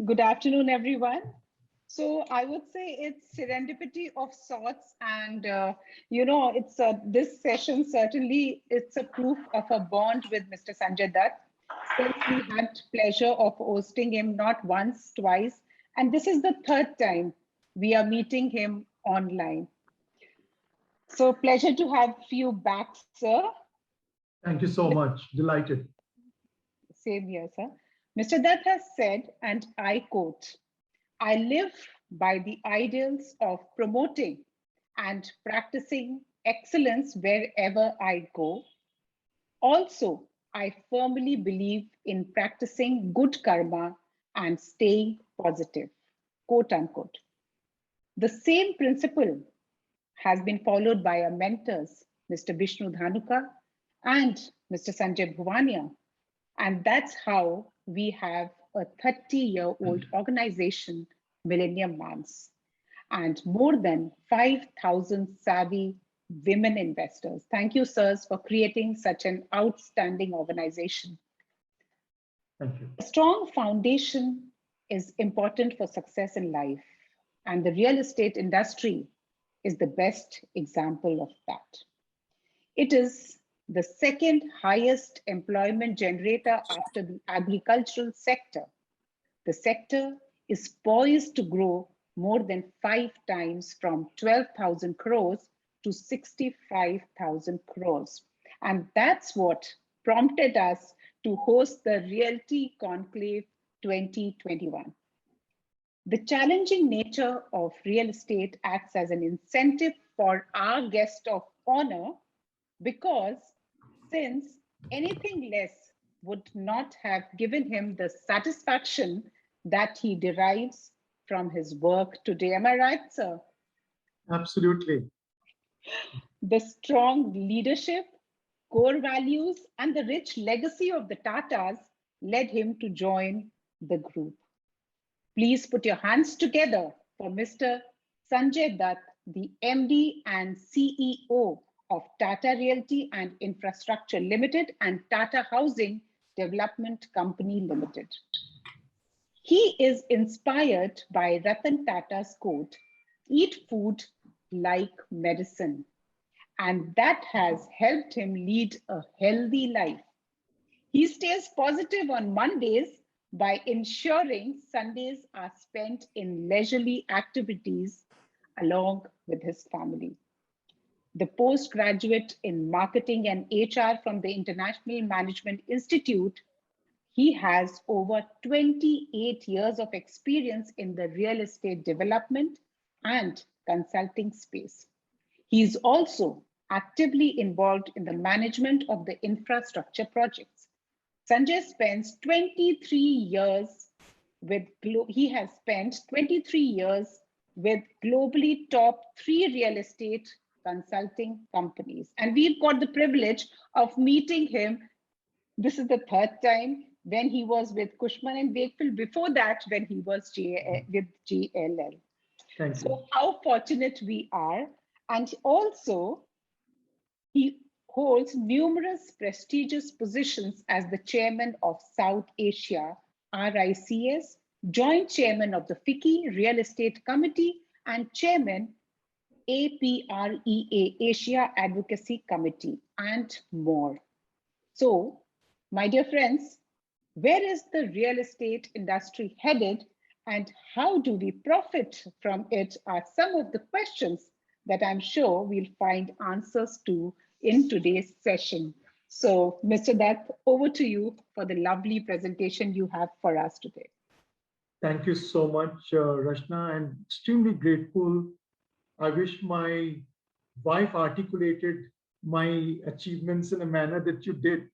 Good afternoon, everyone. So I would say it's serendipity of sorts, and it's this session certainly it's a proof of a bond with Mr. Sanjay Dutt, since we had pleasure of hosting him not once, twice, and this is the third time we are meeting him online. So pleasure to have you back, sir. Thank you so much. Delighted. Same here, sir. Mr. Dutt has said, and I quote, "I live by the ideals of promoting and practicing excellence wherever I go. Also, I firmly believe in practicing good karma and staying positive," quote unquote. The same principle has been followed by our mentors, Mr. Vishnu Dhanuka and Mr. Sanjay Bhuvania. And that's how we have a 30-year-old organization, Millennium Mams, and more than 5,000 savvy women investors. Thank you, sirs, for creating such an outstanding organization. Thank you. A strong foundation is important for success in life, and the real estate industry is the best example of that. It is the second highest employment generator after the agricultural sector. The sector is poised to grow more than 5 times from 12,000 crores to 65,000 crores. And that's what prompted us to host the Realty Conclave 2021. The challenging nature of real estate acts as an incentive for our guest of honor, because since anything less would not have given him the satisfaction that he derives from his work today. Am I right, sir? Absolutely. The strong leadership, core values, and the rich legacy of the Tatas led him to join the group. Please put your hands together for Mr. Sanjay Dutt, the MD and CEO of Tata Realty and Infrastructure Limited and Tata Housing Development Company Limited. He is inspired by Ratan Tata's quote, "Eat food like medicine," and that has helped him lead a healthy life. He stays positive on Mondays by ensuring Sundays are spent in leisurely activities along with his family. The postgraduate in marketing and HR from the International Management Institute, he has over 28 years of experience in the real estate development and consulting space. He is also actively involved in the management of the infrastructure projects. Sanjay spends 23 years with, he has spent 23 years with globally top 3 real estate consulting companies. And we've got the privilege of meeting him. This is the third time, when he was with Cushman and Wakefield, before that when he was with JLL. Thank you. So how fortunate we are. And also, he holds numerous prestigious positions as the chairman of South Asia RICS, joint chairman of the FICCI Real Estate Committee, and chairman APREA Asia Advocacy Committee, and more. So, my dear friends, where is the real estate industry headed, and how do we profit from it are some of the questions that I'm sure we'll find answers to in today's session. So, Mr. Dutt, over to you for the lovely presentation you have for us today. Thank you so much, Rashna. I'm extremely grateful. I wish my wife articulated my achievements in a manner that you did.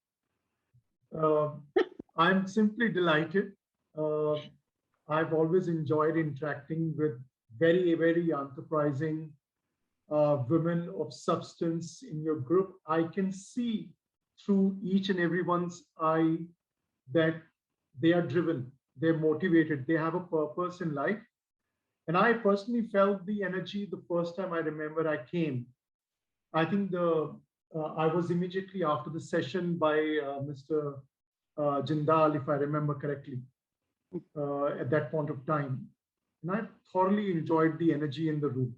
I'm simply delighted. I've always enjoyed interacting with very, very enterprising women of substance in your group. I can see through each and everyone's eye that they are driven, they're motivated, they have a purpose in life. And I personally felt the energy the first time I remember I came. I think I was immediately after the session by Mr. Jindal, if I remember correctly. at that point of time. And I thoroughly enjoyed the energy in the room.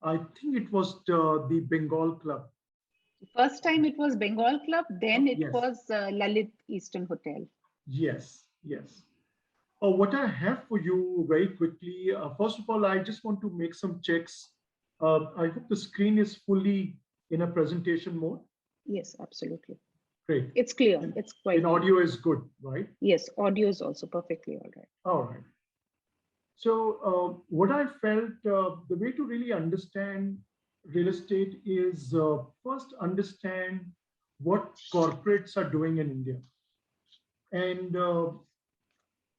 I think it was the Bengal Club. First time it was Bengal Club, then it Yes, was Lalit Eastern Hotel. yes, yes. What I have for you very quickly, first of all, I just want to make some checks. I hope the screen is fully in a presentation mode. Yes, absolutely. Great. It's clear. And, It's and quite clear. audio is good, right? Yes, audio is also perfectly all right. All right. So what I felt, the way to really understand real estate is first understand what corporates are doing in India. And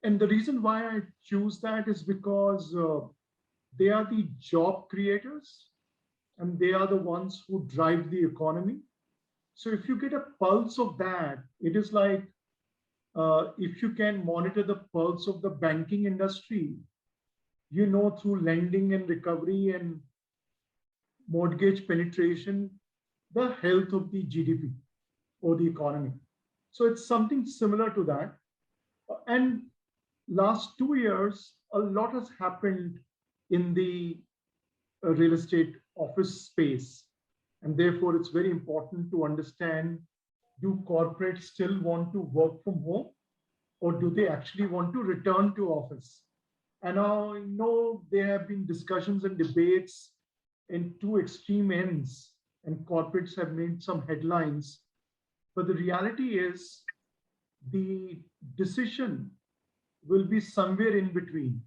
and the reason why I choose that is because they are the job creators and they are the ones who drive the economy. So if you get a pulse of that, it is like if you can monitor the pulse of the banking industry, you know, through lending and recovery and mortgage penetration, the health of the GDP or the economy. So it's something similar to that. And last 2 years, a lot has happened in the real estate office space. And therefore, it's very important to understand, do corporates still want to work from home or do they actually want to return to office? And I know there have been discussions and debates in two extreme ends, and corporates have made some headlines. But the reality is, the decision will be somewhere in between.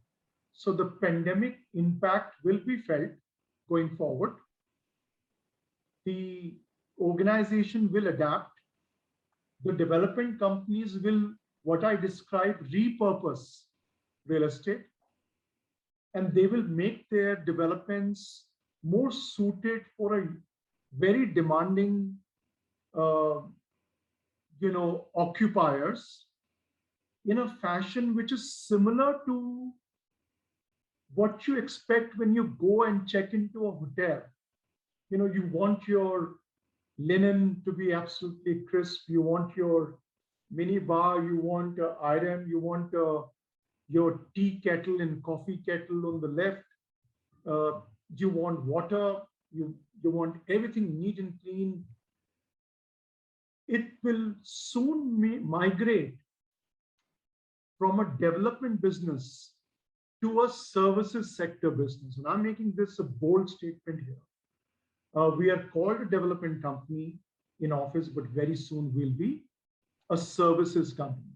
So the pandemic impact will be felt going forward. The organization will adapt. The development companies will, what I describe, repurpose real estate, and they will make their developments more suited for a very demanding, uh, occupiers in a fashion which is similar to what you expect when you go and check into a hotel. You want your linen to be absolutely crisp. You want your mini bar. You want iron. You want your tea kettle and coffee kettle on the left. Uh, you want water. You want everything neat and clean. It will soon migrate from a development business to a services sector business. And I'm making this a bold statement here. We are called a development company in office, but very soon we'll be a services company.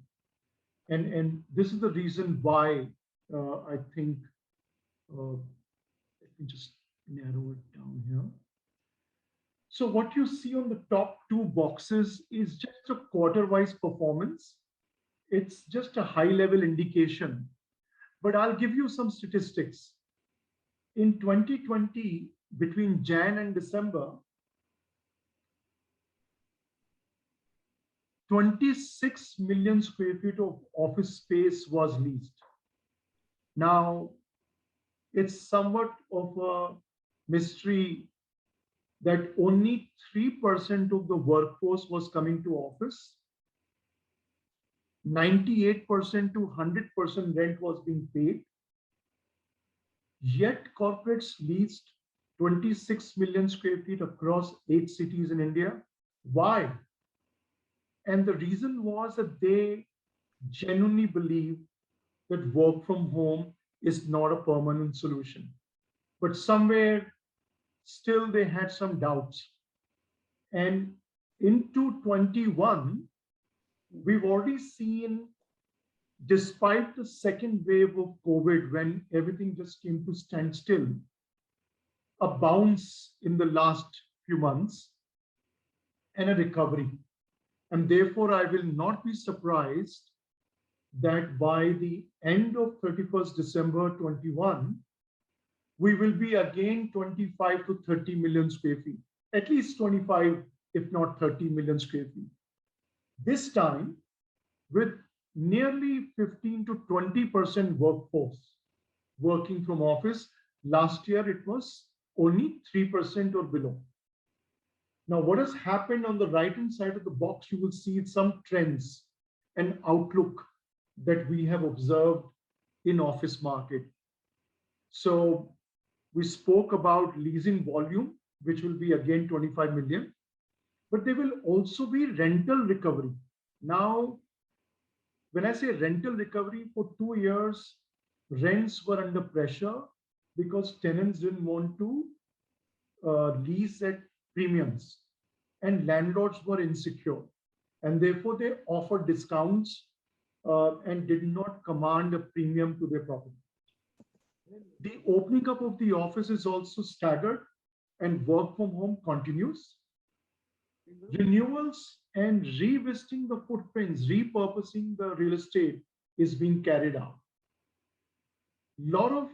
And this is the reason why I think, let me just narrow it down here. So what you see on the top two boxes is just a quarter-wise performance. It's just a high-level indication, but I'll give you some statistics. In 2020, between Jan and December, 26 million square feet of office space was leased. Now, it's somewhat of a mystery that only 3% of the workforce was coming to office. 98% to 100% rent was being paid. Yet corporates leased 26 million square feet across 8 cities in India. Why? And the reason was that they genuinely believe that work from home is not a permanent solution. But somewhere still they had some doubts. And into 21, we've already seen, despite the second wave of COVID, when everything just came to standstill, a bounce in the last few months and a recovery. And therefore, I will not be surprised that by the end of 31st December 21, we will be again 25 to 30 million square feet, at least 25, if not 30 million square feet. This time, with nearly 15 to 20% workforce working from office. Last year, it was only 3% or below. Now, what has happened on the right-hand side of the box, you will see some trends and outlook that we have observed in office market. So we spoke about leasing volume, which will be again 25 million, but there will also be rental recovery. Now, when I say rental recovery, for 2 years, rents were under pressure because tenants didn't want to lease at premiums and landlords were insecure. And therefore, they offered discounts and did not command a premium to their property. The opening up of the office is also staggered and work from home continues. Renewals and revisiting the footprints, repurposing the real estate is being carried out. Lot of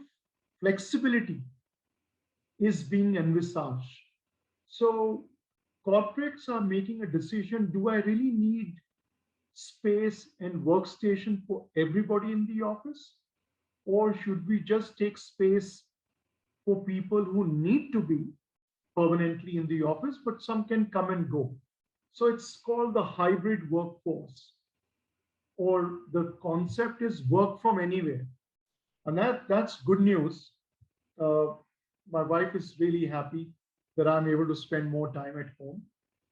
flexibility is being envisaged. So corporates are making a decision, do I really need space and workstation for everybody in the office? Or should we just take space for people who need to be permanently in the office, but some can come and go? So it's called the hybrid workforce, or the concept is work from anywhere. And that's good news. Uh, my wife is really happy that I'm able to spend more time at home,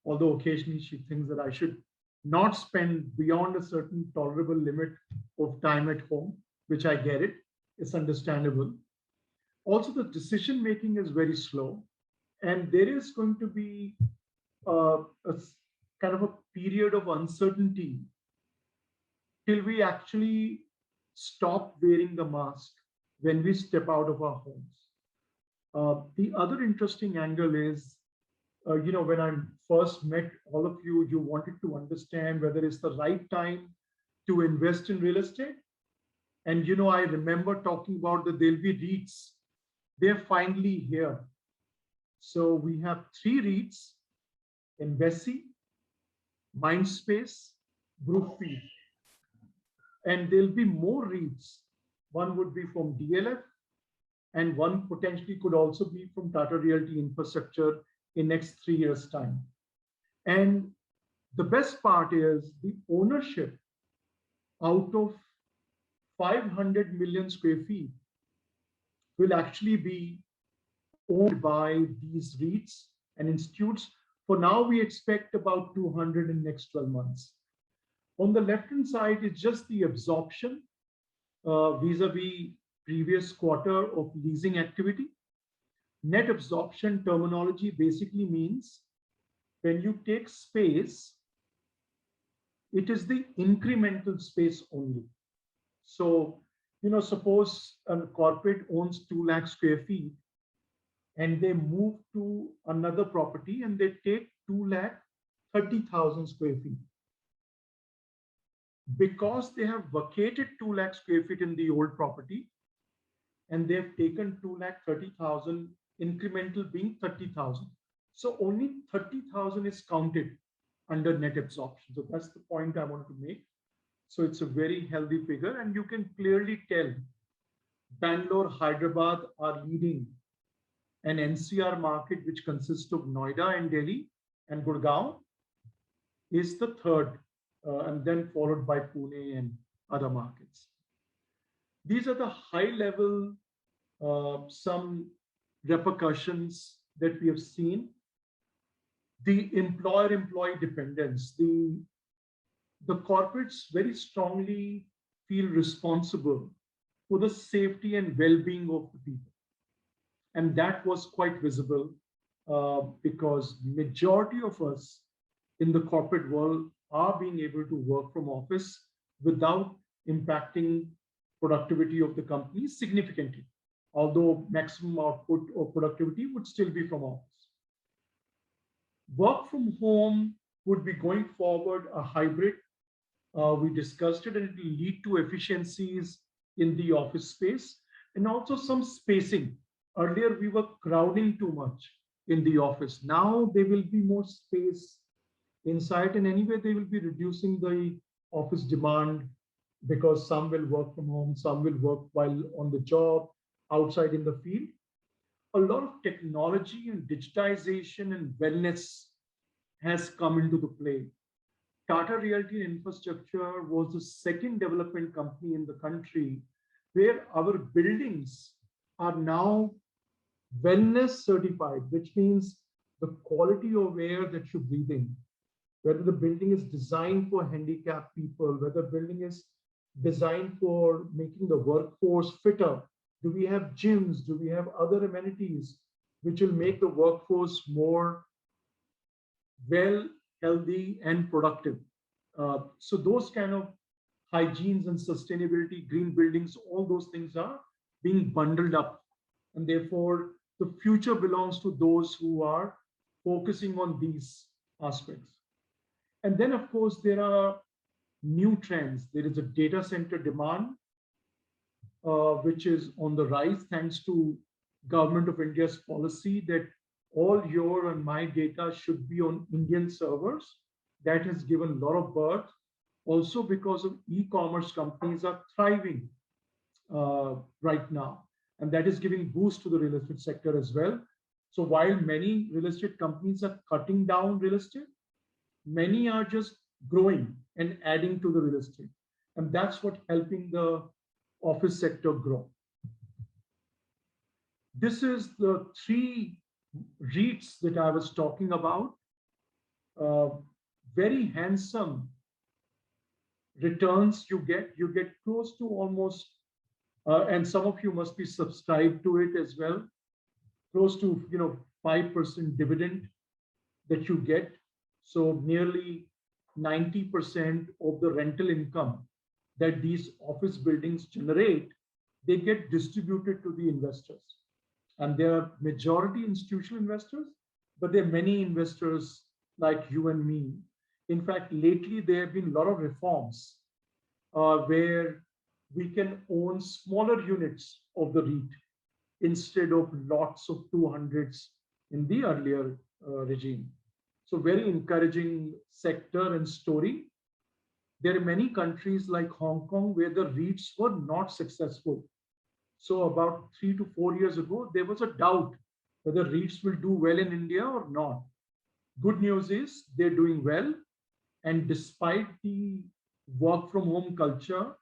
although occasionally she thinks that I should not spend beyond a certain tolerable limit of time at home, which I get it. It's understandable. Also, the decision making is very slow, and there is going to be a kind of a period of uncertainty till we actually stop wearing the mask when we step out of our homes. The other interesting angle is, when I first met all of you, you wanted to understand whether it's the right time to invest in real estate. And, I remember talking about that there'll be REITs. They're finally here. So we have 3 REITs: Embassy, Mindspace, Brookfield. And there'll be more REITs. One would be from DLF, and one potentially could also be from Tata Realty Infrastructure in next 3 years' time. And the best part is the ownership out of 500 million square feet will actually be owned by these REITs and institutes. For now, we expect about 200 in next 12 months. On the left-hand side, it's just the absorption vis-a-vis previous quarter of leasing activity. Net absorption terminology basically means when you take space, it is the incremental space only. So, suppose a corporate owns 2 lakh square feet and they move to another property and they take 2,30,000 square feet. Because they have vacated 2 lakh square feet in the old property and they've taken 2,30,000, incremental being 30,000. So only 30,000 is counted under net absorption. So that's the point I want to make. So it's a very healthy figure, and you can clearly tell Bangalore, Hyderabad are leading an NCR market, which consists of Noida and Delhi, and Gurgaon is the third, and then followed by Pune and other markets. These are the high level, some repercussions that we have seen. The employer-employee dependence, the corporates very strongly feel responsible for the safety and well-being of the people. And that was quite visible because majority of us in the corporate world are being able to work from office without impacting productivity of the company significantly, although maximum output or productivity would still be from office. Work from home would be going forward a hybrid. We discussed it, and it will lead to efficiencies in the office space and also some spacing. Earlier, we were crowding too much in the office. Now there will be more space inside, and anyway, they will be reducing the office demand because some will work from home, some will work while on the job, outside in the field. A lot of technology and digitization and wellness has come into the play. Tata Realty Infrastructure was the second development company in the country where our buildings are now wellness certified, which means the quality of air that you breathe in, whether the building is designed for handicapped people, whether the building is designed for making the workforce fitter. Do we have gyms? Do we have other amenities which will make the workforce more well, healthy, and productive? So those kind of hygienes and sustainability, green buildings, all those things are being bundled up. And therefore, the future belongs to those who are focusing on these aspects. And then, of course, there are new trends. There is a data center demand, which is on the rise thanks to Government of India's policy that all your and my data should be on Indian servers. That has given a lot of birth. Also because of e-commerce companies are thriving right now. And that is giving boost to the real estate sector as well. So while many real estate companies are cutting down real estate, many are just growing and adding to the real estate. And that's what helping the office sector grow. This is the three REITs that I was talking about. Uh, Very handsome returns you get. You get close to almost, and some of you must be subscribed to it as well, close to 5% dividend that you get. So nearly 90% of the rental income that these office buildings generate, they get distributed to the investors. And there are majority institutional investors, but there are many investors like you and me. In fact, lately there have been a lot of reforms where we can own smaller units of the REIT instead of lots of 200s in the earlier regime. So very encouraging sector and story. There are many countries like Hong Kong where the REITs were not successful. So about 3 to 4 years ago, there was a doubt whether REITs will do well in India or not. Good news is they're doing well. And despite the work from home culture,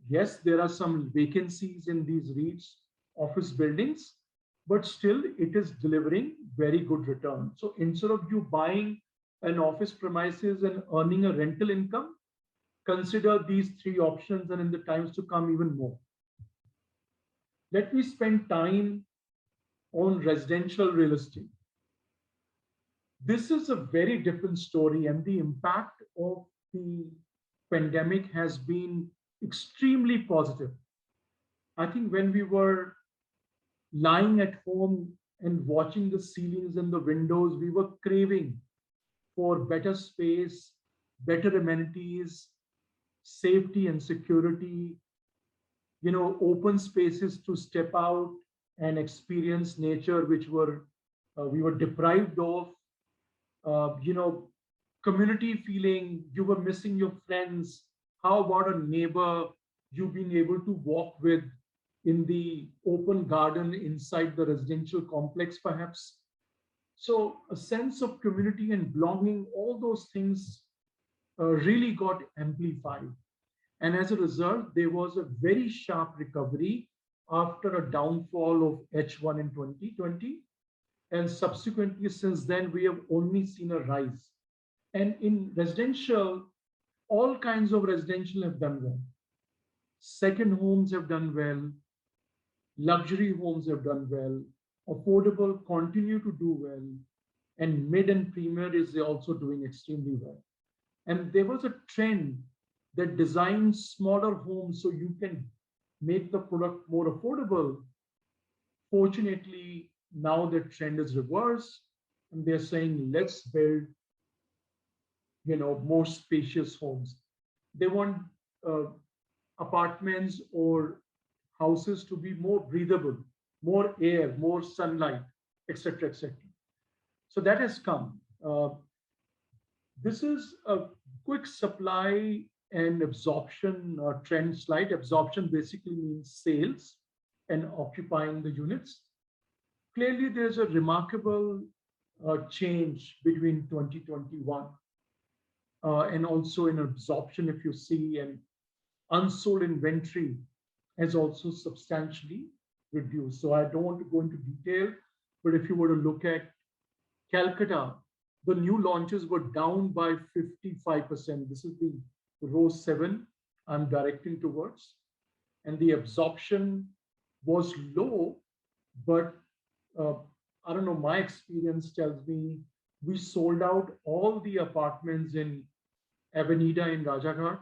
yes, there are some vacancies in these REITs office buildings, but still it is delivering very good return. So instead of you buying an office premises and earning a rental income, consider these three options and in the times to come even more. Let me spend time on residential real estate. This is a very different story, and the impact of the pandemic has been extremely positive. I think when we were lying at home and watching the ceilings and the windows, we were craving for better space, better amenities, safety and security, open spaces to step out and experience nature, which we were deprived of. Community feeling, you were missing your friends. How about a neighbor you've been able to walk with in the open garden inside the residential complex, perhaps? So a sense of community and belonging, all those things really got amplified. And as a result, there was a very sharp recovery after a downfall of H1 in 2020. And subsequently, since then, we have only seen a rise. And in residential, all kinds of residential have done well. Second homes have done well. Luxury homes have done well. Affordable continue to do well. And mid and premier is also doing extremely well. And there was a trend that designs smaller homes so you can make the product more affordable. Fortunately, now the trend is reversed, and they're saying, let's build, more spacious homes. They want apartments or houses to be more breathable, more air, more sunlight, etc., etc. So that has come. This is a quick supply and absorption trend slide. Absorption basically means sales and occupying the units. Clearly, there's a remarkable change between 2021. and also in absorption, if you see, and unsold inventory has also substantially reduced. So I don't want to go into detail, but if you were to look at Calcutta, the new launches were down by 55%. This is the row 7 I'm directing towards. And the absorption was low, but uh, I don't know, my experience tells me we sold out all the apartments in Avenida in Rajaghat,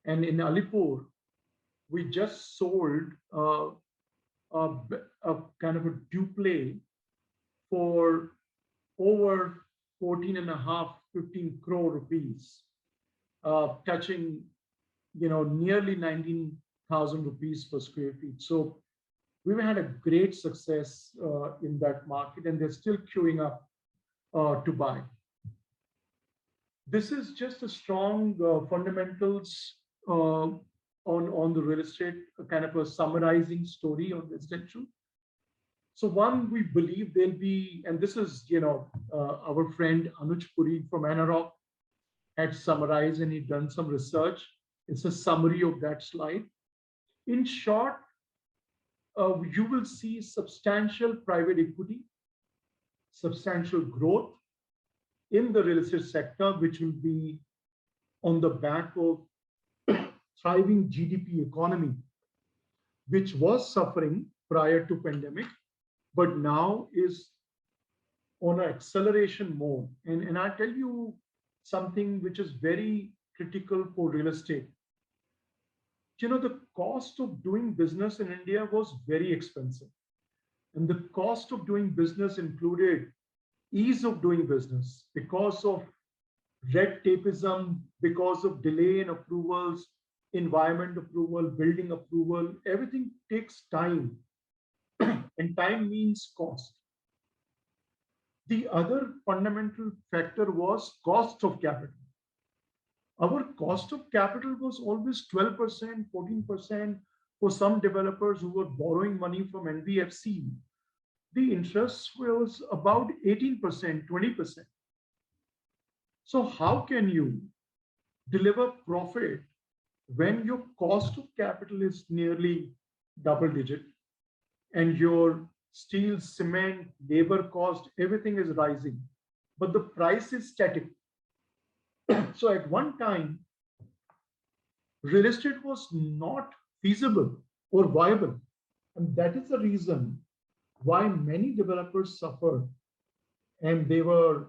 and in Alipur, we just sold a, a kind of a duplex for over 14 and a half, 15 crore rupees, touching, nearly 19,000 rupees per square feet. So we've had a great success in that market, and they're still queuing up to buy. This is just a strong fundamentals on the real estate, a kind of a summarizing story on residential. So one, we believe there'll be, and this is, our friend Anuj Puri from Anarok had summarized and he'd done some research. It's a summary of that slide. In short, you will see substantial private equity, substantial growth in the real estate sector, which will be on the back of thriving GDP economy, which was suffering prior to pandemic, but now is on an acceleration mode. And I tell you something which is very critical for real estate. The cost of doing business in India was very expensive. And the cost of doing business included ease of doing business because of red tapeism, because of delay in approvals, environment approval, building approval, everything takes time. And time means cost. The other fundamental factor was cost of capital. Our cost of capital was always 12%, 14% for some developers who were borrowing money from NBFC. The interest was about 18%, 20%. So how can you deliver profit when your cost of capital is nearly double digit and your steel, cement, labor cost, everything is rising, but the price is static? So at one time, real estate was not feasible or viable. And that is the reason why many developers suffered, and they were,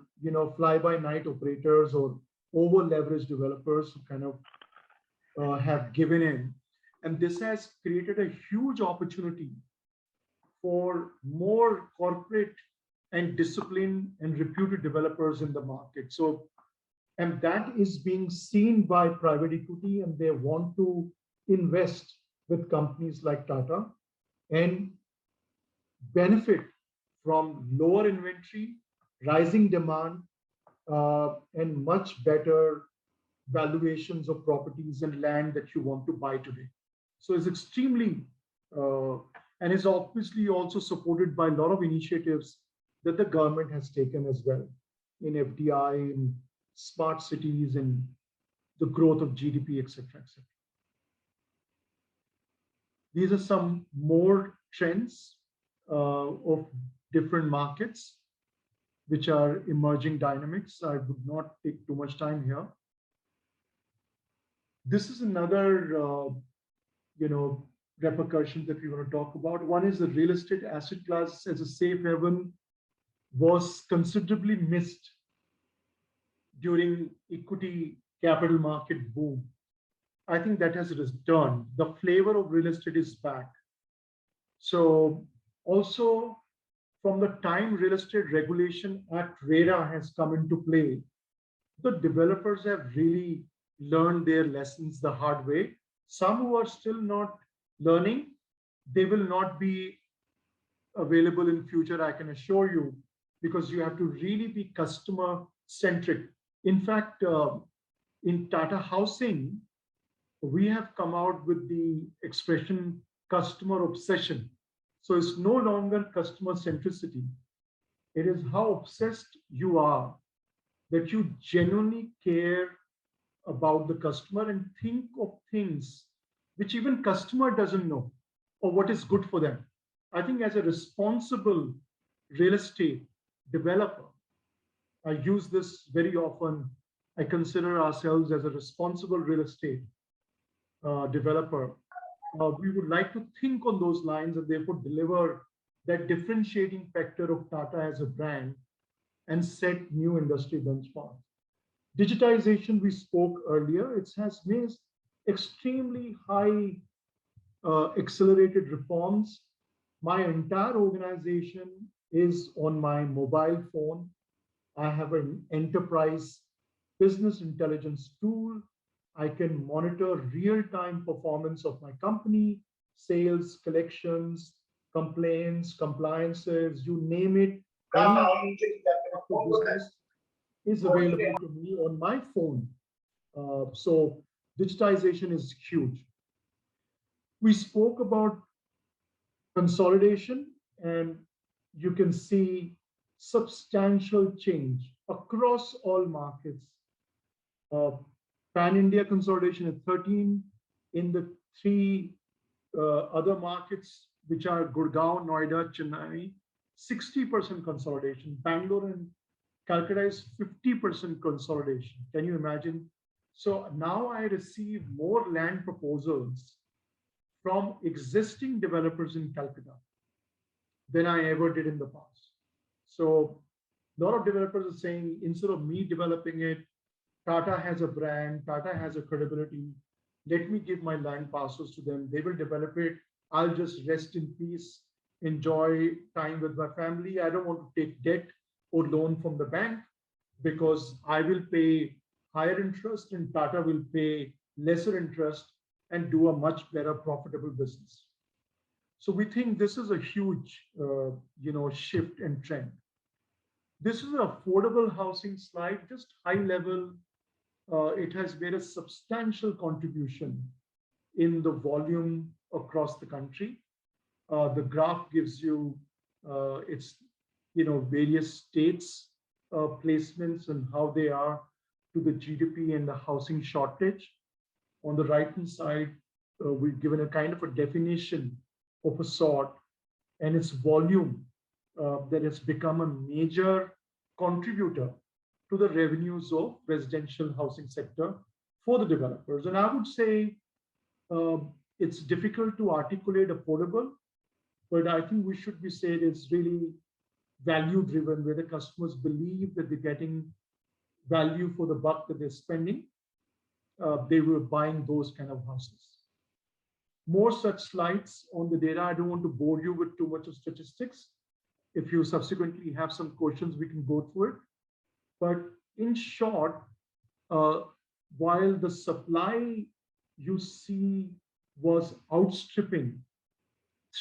fly by night operators or over leveraged developers who kind of have given in. And this has created a huge opportunity for more corporate and disciplined and reputed developers in the market. So, and that is being seen by private equity, and they want to invest with companies like Tata and benefit from lower inventory, rising demand, and much better valuations of properties and land that you want to buy today. So it's extremely, and is obviously also supported by a lot of initiatives that the government has taken as well in FDI, in smart cities, and the growth of GDP, etc., etc. These are some more trends of different markets, which are emerging dynamics. I would not take too much time here. This is another, repercussion that we want to talk about. One is the real estate asset class as a safe haven was considerably missed during equity capital market boom. I think that has returned. The flavor of real estate is back. So also from the time Real Estate Regulation Act RERA has come into play, the developers have really learned their lessons the hard way. Some who are still not learning, they will not be available in future, I can assure you, because you have to really be customer centric. In fact, in Tata Housing, we have come out with the expression customer obsession. So it's no longer customer centricity. It is how obsessed you are that you genuinely care about the customer and think of things which even customer doesn't know or what is good for them. I think as a responsible real estate developer, I use this very often. I consider ourselves as a responsible real estate developer. We would like to think on those lines and therefore deliver that differentiating factor of Tata as a brand and set new industry benchmarks. Digitization, we spoke earlier, it has made extremely high accelerated reforms. My entire organization is on my mobile phone. I have an enterprise business intelligence tool. I can monitor real-time performance of my company, sales, collections, complaints, compliances, you name it. Any business is available to me on my phone. So digitization is huge. We spoke about consolidation, and you can see substantial change across all markets. Uh, Pan India consolidation at 13 in the three other markets, which are Gurgaon, Noida, Chennai, 60% consolidation. Bangalore and Calcutta is 50% consolidation. Can you imagine? So now I receive more land proposals from existing developers in Calcutta than I ever did in the past. So a lot of developers are saying, instead of me developing it, Tata has a brand, Tata has a credibility. Let me give my land parcels to them. They will develop it. I'll just rest in peace, enjoy time with my family. I don't want to take debt or loan from the bank because I will pay higher interest and Tata will pay lesser interest and do a much better profitable business. So we think this is a huge, shift and trend. This is an affordable housing slide, just high level. It has made a substantial contribution in the volume across the country. The graph gives you its, various states placements and how they are to the GDP and the housing shortage. On the right-hand side, we've given a kind of a definition of a sort and its volume that has become a major contributor to the revenues of residential housing sector for the developers. And I would say it's difficult to articulate affordable, but I think we should be said it's really value driven, where the customers believe that they're getting value for the buck that they're spending. They were buying those kind of houses. More such slides on the data. I don't want to bore you with too much of statistics. If you subsequently have some questions, we can go through it. But in short, while the supply you see was outstripping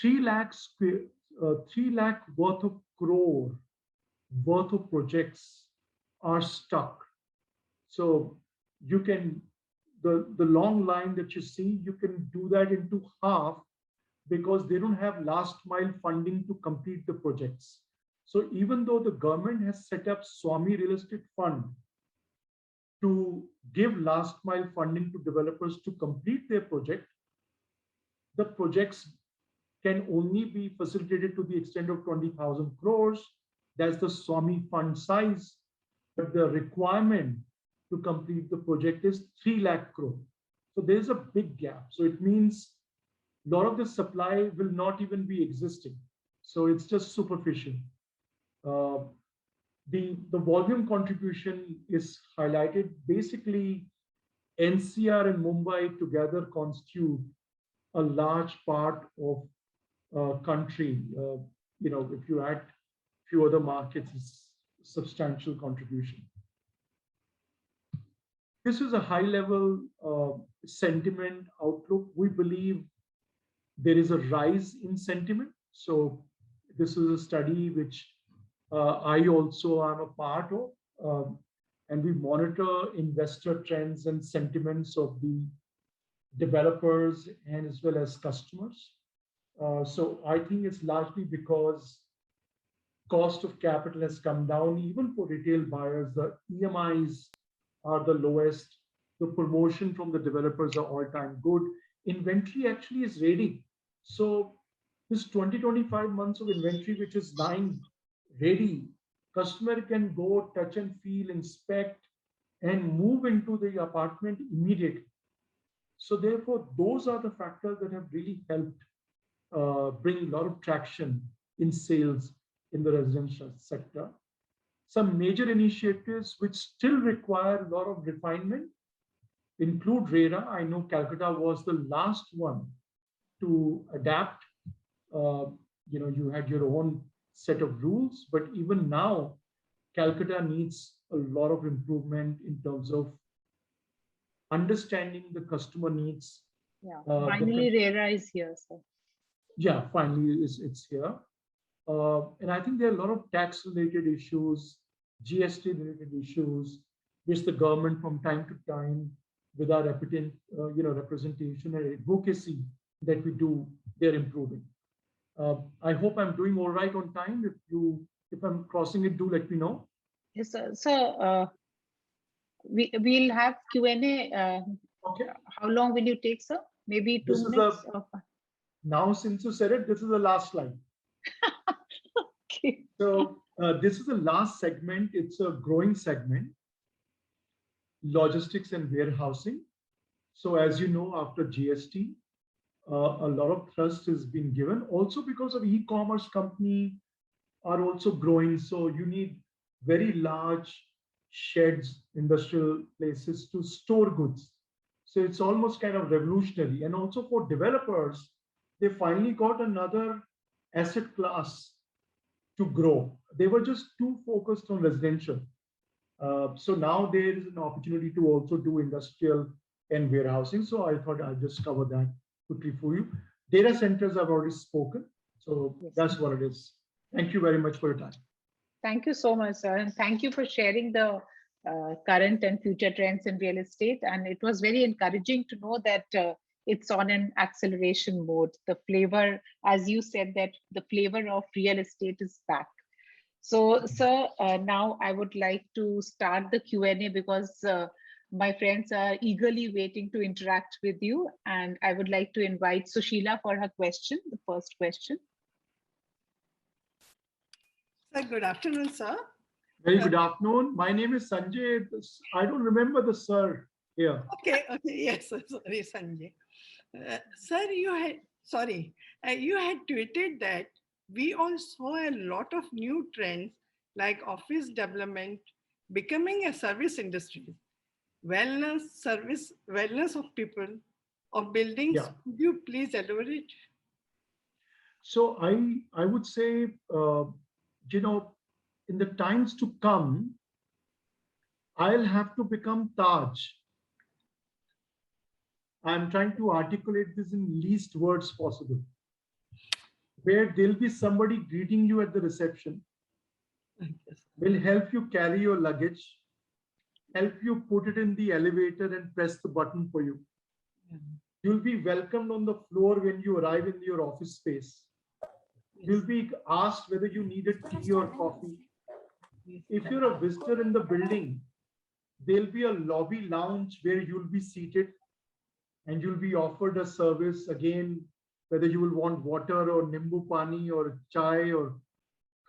3 lakh 3 lakh worth of crore worth of projects are stuck. So you can, the long line that you see, you can do that into half because they don't have last mile funding to complete the projects. So even though the government has set up Swami Real Estate Fund to give last mile funding to developers to complete their project, the projects can only be facilitated to the extent of 20,000 crores. That's the Swami fund size. But the requirement to complete the project is 3 lakh crore. So there's a big gap. So it means a lot of the supply will not even be existing. So it's just superficial. The volume contribution is highlighted. Basically, NCR and Mumbai together constitute a large part of country. If you add a few other markets, it's substantial contribution. This is a high-level sentiment outlook. We believe there is a rise in sentiment. So this is a study which I also am a part of, and we monitor investor trends and sentiments of the developers and as well as customers. So I think it's largely because cost of capital has come down even for retail buyers. The EMIs are the lowest. The promotion from the developers are all-time good. Inventory actually is ready. So this 20-25 months of inventory, which is lying ready, customer can go touch and feel, inspect, and move into the apartment immediately. So therefore, those are the factors that have really helped bring a lot of traction in sales in the residential sector. Some major initiatives which still require a lot of refinement include RERA. I know Calcutta was the last one to adapt. You had your own set of rules, but even now, Calcutta needs a lot of improvement in terms of understanding the customer needs. Yeah, finally, RERA is here. So. Yeah, finally, it's here. And I think there are a lot of tax-related issues, GST-related issues, which the government from time to time, with our representation and advocacy that we do, they're improving. I hope I'm doing all right on time. If I'm crossing it, do let me know. Yes, sir. So we'll have Q&A. Okay. How long will you take, sir? Maybe 2 minutes? Now, since you said it, this is the last slide. Okay. So this is the last segment. It's a growing segment, logistics and warehousing. So as you know, after GST, a lot of thrust has been given. Also because of e-commerce company are also growing. So you need very large sheds, industrial places to store goods. So it's almost kind of revolutionary. And also for developers, they finally got another asset class to grow. They were just too focused on residential. So now there is an opportunity to also do industrial and warehousing. So I thought I'll just cover that quickly for you. Data centers I've already spoken. So yes, that's what it is. Thank you very much for your time. Thank you so much, sir. And thank you for sharing the current and future trends in real estate. And it was very encouraging to know that it's on an acceleration mode. The flavor, as you said, that the flavor of real estate is back. So, sir, now I would like to start the Q&A because my friends are eagerly waiting to interact with you. And I would like to invite Sushila for her question, the first question. Sir, good afternoon, sir. Very good afternoon. My name is Sanjay. I don't remember the sir here. Okay, yes, sorry, Sanjay. Sir, you had tweeted that we all saw a lot of new trends like office development becoming a service industry, wellness of people, of buildings. Yeah. Could you please elaborate? So I would say, in the times to come, I'll have to become Taj. I'm trying to articulate this in least words possible, where there'll be somebody greeting you at the reception, will help you carry your luggage, help you put it in the elevator and press the button for you. You'll be welcomed on the floor when you arrive in your office space. You'll be asked whether you needed tea or coffee. If you're a visitor in the building, there'll be a lobby lounge where you'll be seated and you'll be offered a service again, whether you will want water or nimbu pani or chai or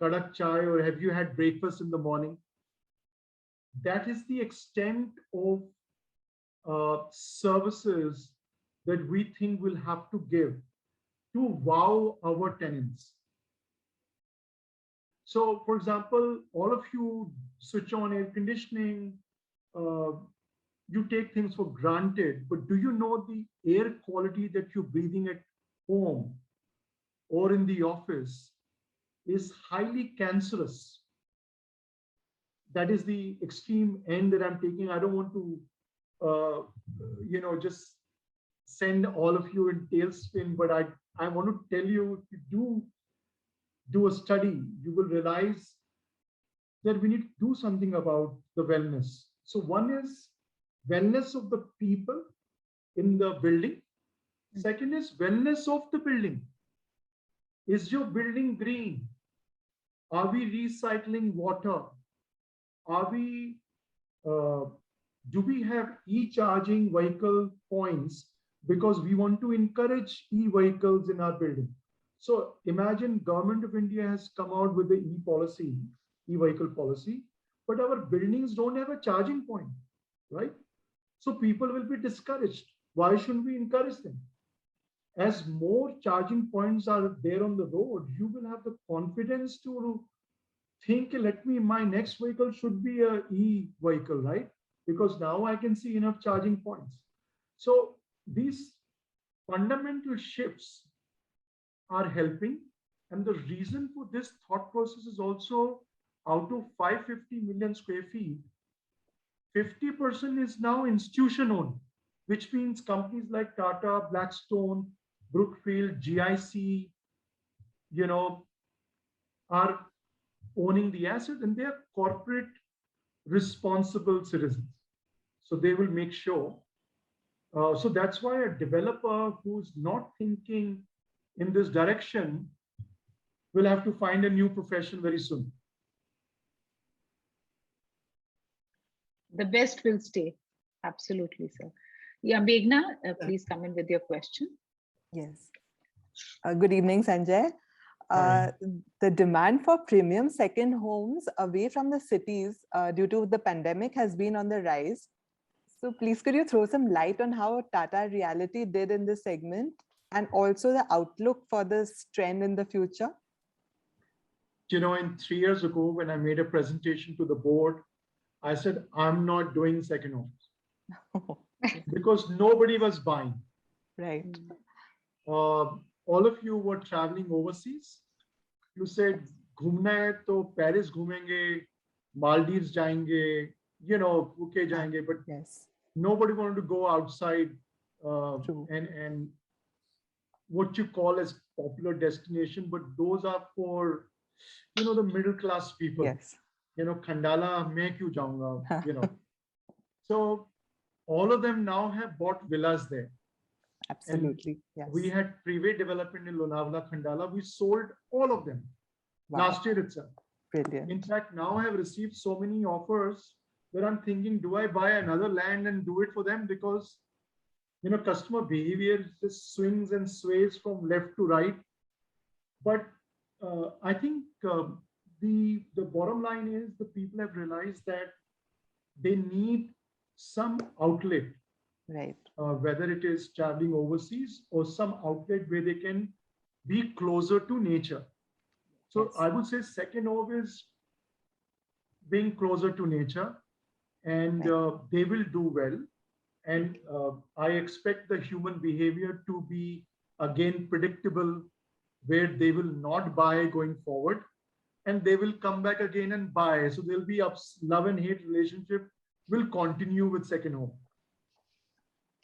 kadak chai, or have you had breakfast in the morning? That is the extent of services that we think we'll have to give to wow our tenants. So, for example, all of you switch on air conditioning, you take things for granted, but do you know the air quality that you're breathing at home or in the office is highly cancerous? That is the extreme end that I'm taking. I don't want to, just send all of you in tailspin, but I want to tell you, if you do a study, you will realize that we need to do something about the wellness. So one is wellness of the people in the building. Second is wellness of the building. Is your building green? Are we recycling water? Are we do we have e-charging vehicle points because we want to encourage e-vehicles in our building. So imagine Government of India has come out with the e-policy, e-vehicle policy, but our buildings don't have a charging point, right? So people will be discouraged. Why shouldn't we encourage them? As more charging points are there on the road, you will have the confidence to think, my next vehicle should be a e-vehicle, right? Because now I can see enough charging points. So these fundamental shifts are helping. And the reason for this thought process is also out of 550 million square feet, 50% is now institution owned, which means companies like Tata, Blackstone, Brookfield, GIC, are owning the asset, and they are corporate responsible citizens. So they will make sure. So that's why a developer who's not thinking in this direction will have to find a new profession very soon. The best will stay. Absolutely, sir. Yeah, Meghna, please come in with your question. Yes. Good evening, Sanjay. The demand for premium second homes away from the cities due to the pandemic has been on the rise. So please, could you throw some light on how Tata Realty did in this segment and also the outlook for this trend in the future? In 3 years ago, when I made a presentation to the board, I said, I'm not doing second homes because nobody was buying. Right. All of you were traveling overseas. You said, घूमना है तो Paris घूमेंगे, Maldives जाएंगे, UK जाएंगे, but yes, nobody wanted to go outside and what you call as popular destination, but those are for, the middle class people. Yes. Khandala, मैं क्यों जाऊंगा, So all of them now have bought villas there. Absolutely. Yes. We had private development in Lonavala, Khandala. We sold all of them last year itself. Brilliant. In fact, now I have received so many offers that I'm thinking, do I buy another land and do it for them? Because, customer behavior just swings and sways from left to right. But I think the bottom line is the people have realized that they need some outlet. Right. Whether it is traveling overseas or some outlet where they can be closer to nature. So yes, I would say second home is being closer to nature, and they will do well. And I expect the human behavior to be again predictable, where they will not buy going forward and they will come back again and buy. So there'll be love and hate relationship will continue with second home.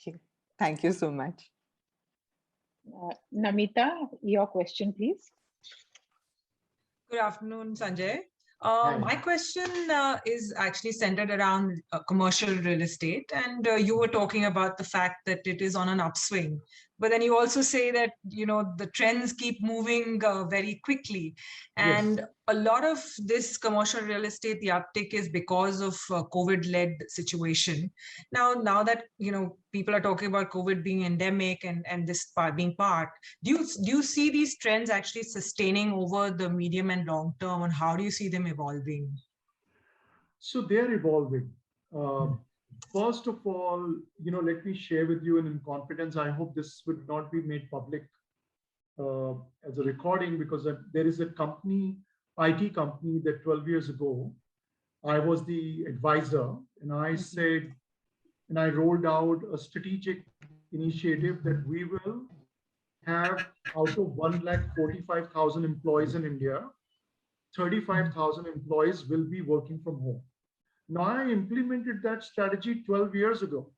Okay. Thank you so much. Namita, your question, please. Good afternoon, Sanjay. My question is actually centered around commercial real estate. And you were talking about the fact that it is on an upswing. But then you also say that, the trends keep moving very quickly. And yes, a lot of this commercial real estate, the uptick is because of COVID-led situation. Now that, people are talking about COVID being endemic and this part being part, do you see these trends actually sustaining over the medium and long term, and how do you see them evolving? So they're evolving. First of all, let me share with you, and in confidence, I hope this would not be made public as a recording, because there is a company, IT company, that 12 years ago, I was the advisor, and I said, and I rolled out a strategic initiative that we will have, out of 145,000 employees in India, 35,000 employees will be working from home. Now, I implemented that strategy 12 years ago.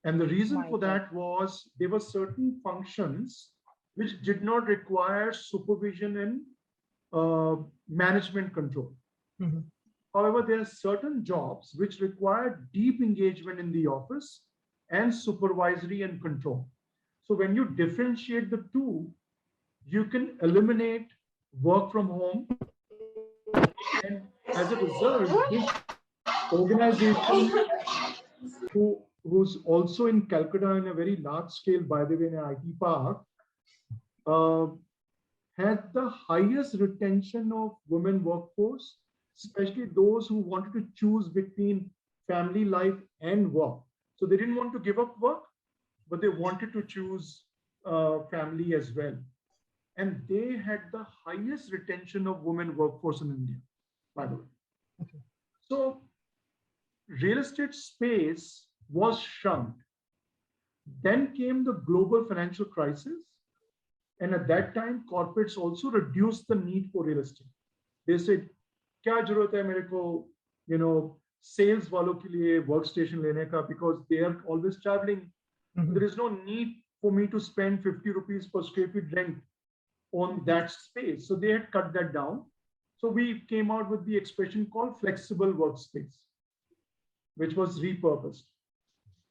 And the reason for that was there were certain functions which did not require supervision and management control. Mm-hmm. However, there are certain jobs which require deep engagement in the office and supervisory and control. So when you differentiate the two, you can eliminate work from home. And as a result, this organization who's also in Calcutta in a very large scale, by the way, in an IT park, had the highest retention of women workforce, especially those who wanted to choose between family life and work. So they didn't want to give up work, but they wanted to choose family as well. And they had the highest retention of women workforce in India, by the way. Okay. So real estate space was shunned. Then came the global financial crisis. And at that time, corporates also reduced the need for real estate. They said, "Kya zarurat hai mere ko, sales walon ke liye workstation lene ka," because they are always traveling. There is no need for me to spend 50 rupees per square feet rent on that space. So they had cut that down. So we came out with the expression called flexible workspace, which was repurposed.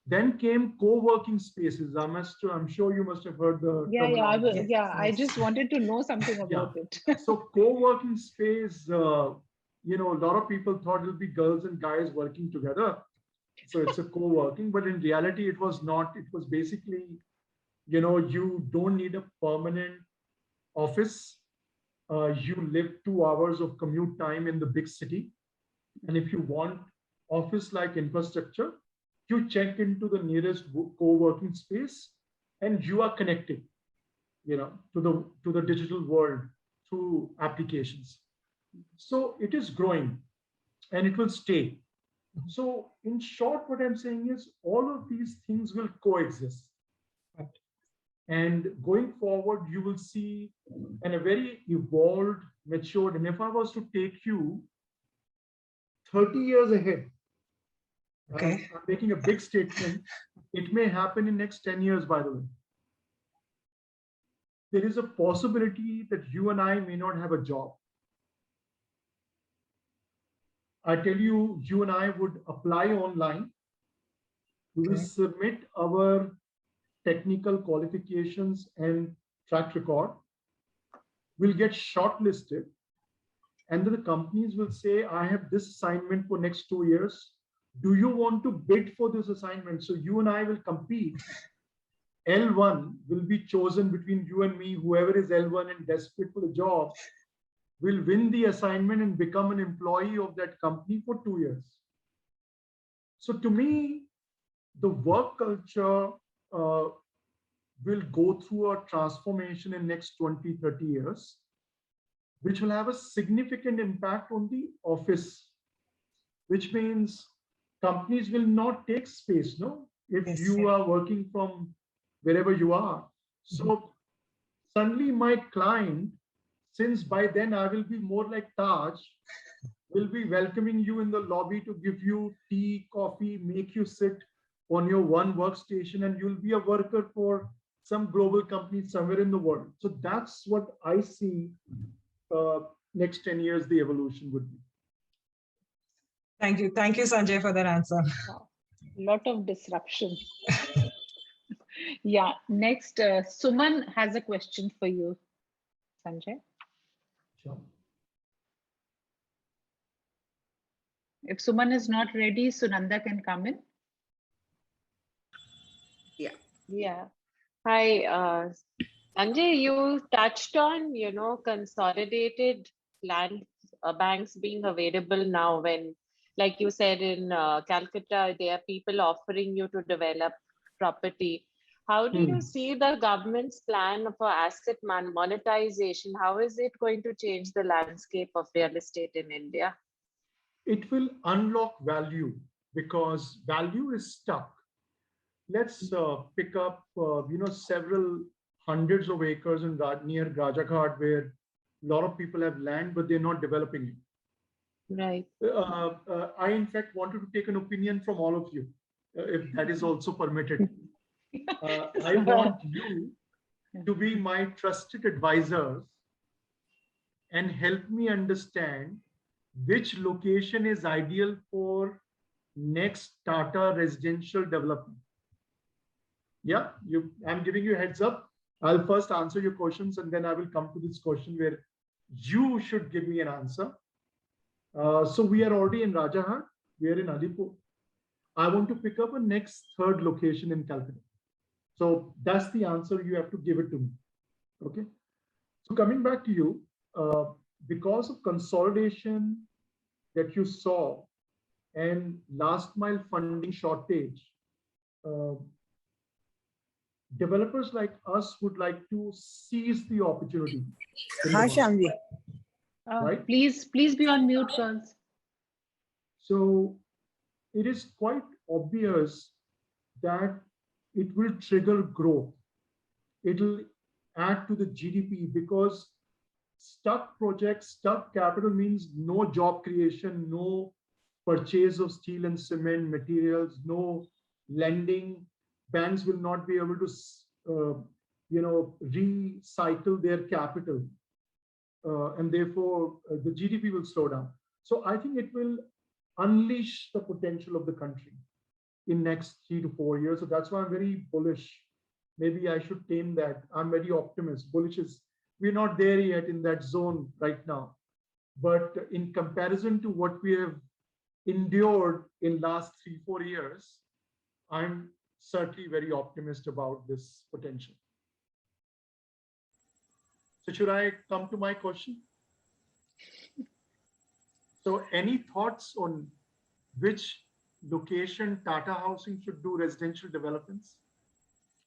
Then came co-working spaces. I'm sure you must have heard the terminology. I just wanted to know something about it. So co-working space, a lot of people thought it'll be girls and guys working together. So it's a co-working, but in reality, it was not. It was basically, you don't need a permanent office. You live 2 hours of commute time in the big city. And if you want office-like infrastructure, you check into the nearest co-working space and you are connected, to the digital world through applications. So it is growing and it will stay. So in short, what I'm saying is all of these things will coexist. And going forward, you will see a very evolved, matured, and if I was to take you 30 years ahead, okay, I'm making a big statement, it may happen in next 10 years, by the way. There is a possibility that you and I may not have a job. I tell you, you and I would apply online. We will submit our technical qualifications and track record. We'll get shortlisted. And then the companies will say, "I have this assignment for next 2 years. Do you want to bid for this assignment?" So you and I will compete. L1 will be chosen between you and me. Whoever is L1 and desperate for the job will win the assignment and become an employee of that company for 2 years. So to me, the work culture will go through a transformation in next 20, 30 years, which will have a significant impact on the office, which means companies will not take space, if you are working from wherever you are. So suddenly my client, since by then I will be more like Taj, will be welcoming you in the lobby to give you tea, coffee, make you sit on your one workstation, and you'll be a worker for some global company somewhere in the world. So that's what I see next 10 years, the evolution would be. Thank you. Thank you, Sanjay, for that answer. Wow. A lot of disruption. Yeah, next, Suman has a question for you, Sanjay. Sure. If Suman is not ready, Sunanda can come in. Yeah. Hi, Sanjay, you touched on, consolidated land banks being available now when, like you said, in Calcutta, there are people offering you to develop property. How do you see the government's plan for asset monetization? How is it going to change the landscape of real estate in India? It will unlock value because value is stuck. Let's pick up, several hundreds of acres in near Rajaghat where a lot of people have land, but they're not developing it. Right. I, in fact, wanted to take an opinion from all of you, if that is also permitted. I want you to be my trusted advisors and help me understand which location is ideal for next Tata residential development. Yeah, I'm giving you a heads up. I'll first answer your questions and then I will come to this question where you should give me an answer. So we are already in Rajaghat. we are in Alipur. I want to pick up a next third location in Calcutta. So that's the answer. You have to give it to me. Okay. So coming back to you, because of consolidation that you saw and last mile funding shortage, uh, developers like us would like to seize the opportunity. Hi, Shyamji. Right? Please be on mute, girls. So it is quite obvious that it will trigger growth. It'll add to the GDP because stuck projects, stuck capital means no job creation, no purchase of steel and cement materials, no lending. Banks will not be able to, recycle their capital, and therefore the GDP will slow down. So I think it will unleash the potential of the country in next 3 to 4 years. So that's why I'm very bullish. Maybe I should tame that. I'm very optimist. Bullish is, we're not there yet in that zone right now. But in comparison to what we have endured in last 3-4 years, I'm certainly very optimistic about this potential. So should I come to my question? So any thoughts on which location Tata Housing should do residential developments?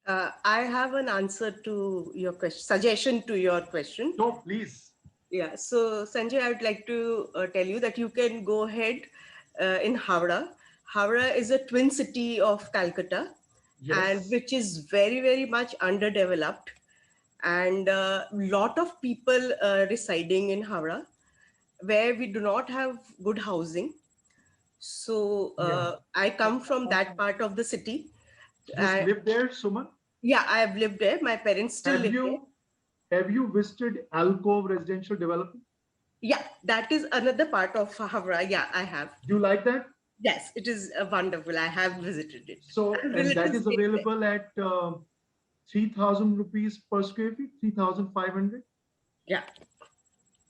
I have an answer to your question, suggestion to your question. No, please. Yeah, so Sanjay, I would like to tell you that you can go ahead in Howrah. Howrah is a twin city of Calcutta, Yes. and which is very, very much underdeveloped, and a lot of people residing in Howrah, where we do not have good housing. So I come from that part of the city. You live there, Suman? Yeah, I have lived there. My parents still live there. Have you visited Alcove Residential Development? Yeah, that is another part of Howrah. Yeah, I have. Do you like that? Yes, it is wonderful. I have visited it. So, and that is available at 3,000 rupees per square feet, 3,500? Yeah.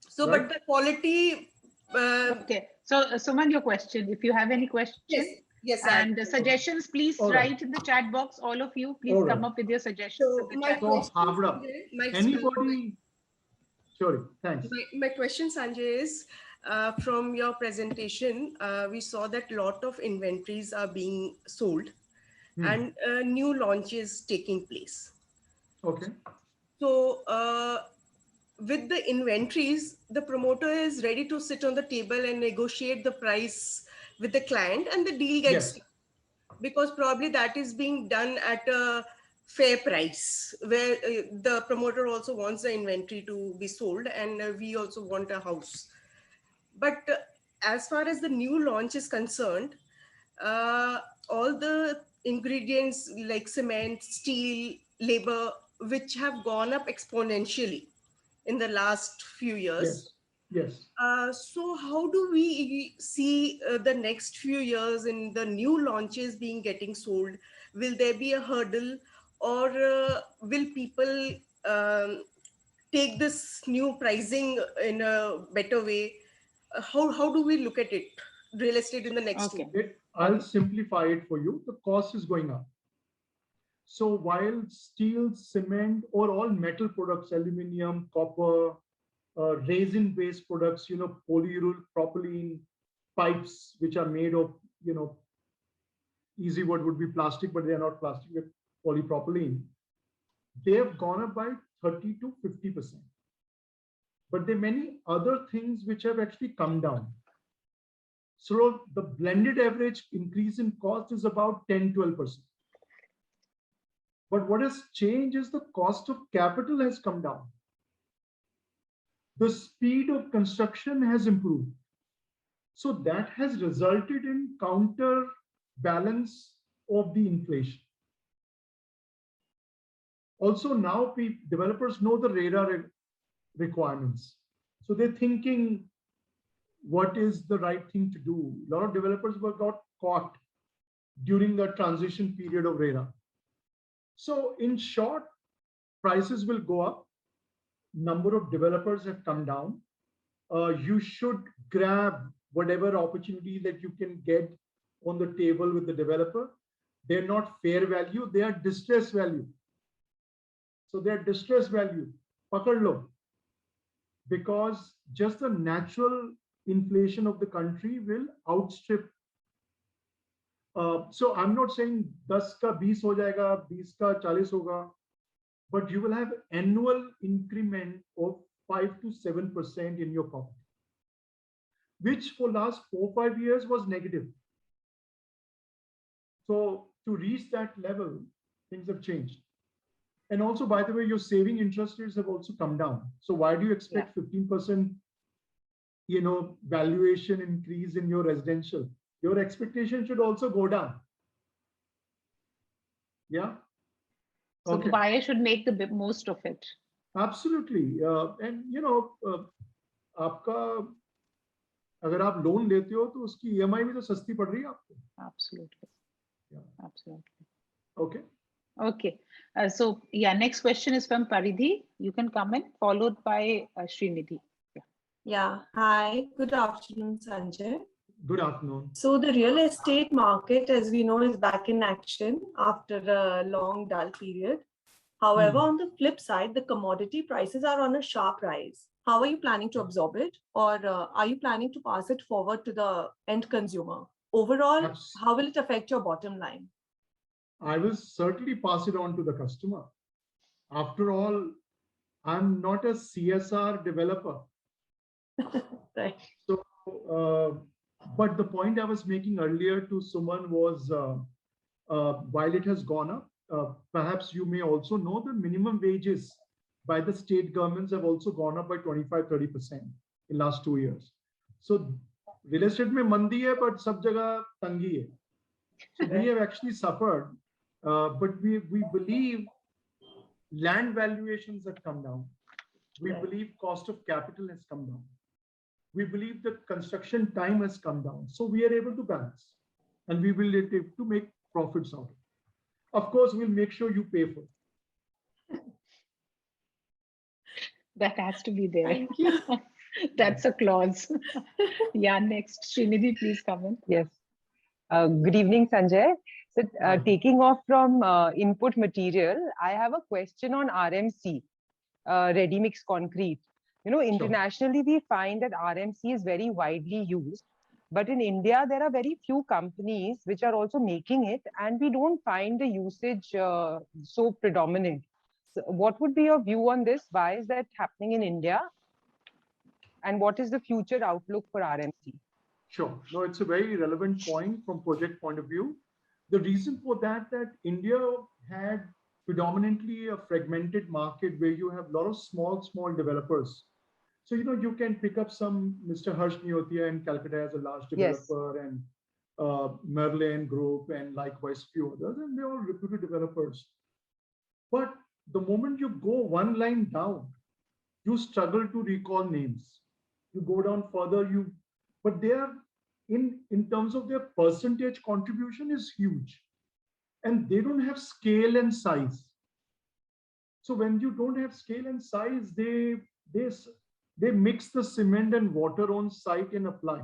So, Right. but the quality. Okay. So, Suman, your question. If you have any questions, yes, and suggestions, please write in the chat box. All of you, please come up with your suggestions. So, my Howrah, anybody? Sorry, thanks. My question, Sanjay, is from your presentation, we saw that a lot of inventories are being sold and new launches taking place. Okay. So, with the inventories, the promoter is ready to sit on the table and negotiate the price with the client, and the deal gets done. Because probably that is being done at a fair price, where the promoter also wants the inventory to be sold, and we also want a house. But as far as the new launch is concerned, all the ingredients like cement, steel, labor, which have gone up exponentially in the last few years. Yes. So how do we see the next few years in the new launches getting sold? Will there be a hurdle, or will people take this new pricing in a better way? How do we look at it, real estate in the next year? I'll simplify it for you. The cost is going up. So while steel, cement, or all metal products, aluminum, copper, resin-based products, polypropylene pipes, which are made of, easy word would be plastic, but they are not plastic, they're polypropylene. They have gone up by 30 to 50%. But there are many other things which have actually come down. So the blended average increase in cost is about 10-12%. But what has changed is the cost of capital has come down. The speed of construction has improved. So that has resulted in counterbalance of the inflation. Also now developers know the RERA requirements. So they're thinking what is the right thing to do. A lot of developers got caught during the transition period of RERA. So in short, prices will go up. Number of developers have come down. You should grab whatever opportunity that you can get on the table with the developer. They're not fair value, they are distress value. So they're distress value. Pakad lo. Because just the natural inflation of the country will outstrip. So I'm not saying 10 ka 20 ho jayega, 20 ka 40 hoga, but you will have annual increment of 5 to 7% in your property, which for last 4-5 years was negative. So to reach that level, things have changed. And also, by the way, your saving interest rates have also come down. So why do you expect 15%, valuation increase in your residential? Your expectation should also go down. Yeah. So the buyer should make the most of it. Absolutely. And आपका अगर आप loan लेते हो तो उसकी EMI भी तो सस्ती पड़ रही है आपको. Absolutely. Yeah. Absolutely. Okay. Okay. So yeah, next question is from Paridhi. You can come in, followed by Srinidhi. Yeah. Hi. Good afternoon, Sanjay. Good afternoon. So the real estate market, as we know, is back in action after a long dull period. However, on the flip side, the commodity prices are on a sharp rise. How are you planning to absorb it? Or are you planning to pass it forward to the end consumer? Overall, how will it affect your bottom line? I will certainly pass it on to the customer. After all, I'm not a CSR developer. Right. So, but the point I was making earlier to Suman was, while it has gone up, perhaps you may also know the minimum wages by the state governments have also gone up by 25-30% in last 2 years. So real estate mein mandi hai, but sab jagah tangi hai. So we have actually suffered, but we believe land valuations have come down. We believe cost of capital has come down. We believe the construction time has come down. So we are able to balance, and we will be able to make profits out of it. Of course, we'll make sure you pay for it. That has to be there. Thank you. That's a clause. Yeah, next. Srinidhi, please come in. Yes. Good evening, Sanjay. So taking off from input material, I have a question on RMC, ready mix concrete. Internationally, we find that RMC is very widely used. But in India, there are very few companies which are also making it, and we don't find the usage so predominant. So what would be your view on this? Why is that happening in India? And what is the future outlook for RMC? Sure. No, it's a very relevant point from project point of view. The reason for that India had predominantly a fragmented market where you have a lot of small developers. So, you can pick up some Mr. Harsh Neotia in Calcutta as a large developer, and Merlin Group, and likewise few others, and they're all reputed developers. But the moment you go one line down, you struggle to recall names. You go down further, but they are in terms of their percentage contribution is huge, and they don't have scale and size. So when you don't have scale and size, they mix the cement and water on site and apply.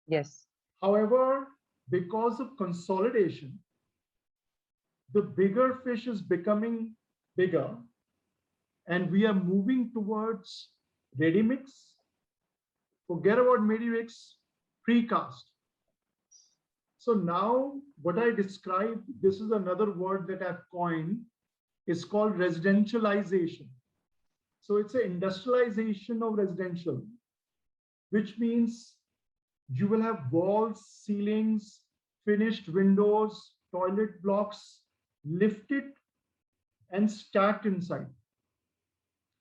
Yes. However, because of consolidation, the bigger fish is becoming bigger, and we are moving towards ready mix. Forget about ready mix, precast. So now what I described, this is another word that I've coined, is called residentialization. So it's an industrialization of residential, which means you will have walls, ceilings, finished windows, toilet blocks, lifted and stacked inside.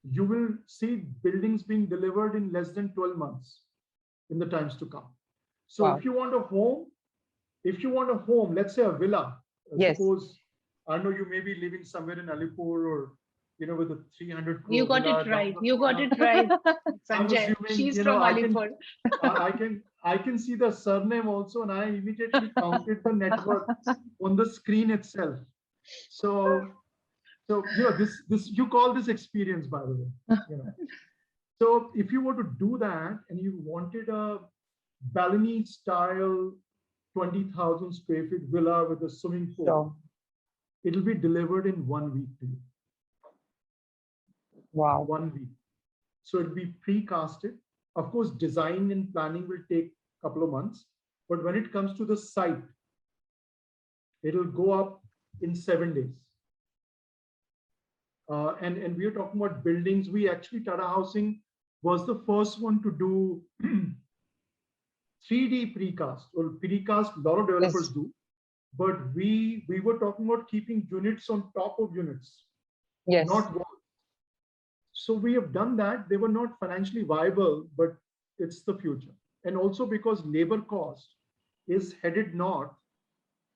You will see buildings being delivered in less than 12 months in the times to come. So wow. If you want a home, let's say a villa, yes. Suppose, I know you may be living somewhere in Alipur or, with a 300 crore. You got it right. You got it right. Sanjay, she's from Alipur. I can see the surname also, and I immediately counted the net worth on the screen itself. So this you call this experience, by the way. So if you were to do that and you wanted a Balinese style 20,000 square feet villa with a swimming pool. Sure. It'll be delivered in 1 week to you. Wow. 1 week. So it'll be precasted. Of course, design and planning will take a couple of months. But when it comes to the site, it'll go up in 7 days. And we are talking about buildings. We actually, Tata Housing was the first one to do 3D precast. Well, precast, a lot of developers do. But we were talking about keeping units on top of units, not walls. So we have done that. They were not financially viable, but it's the future. And also because labor cost is headed north,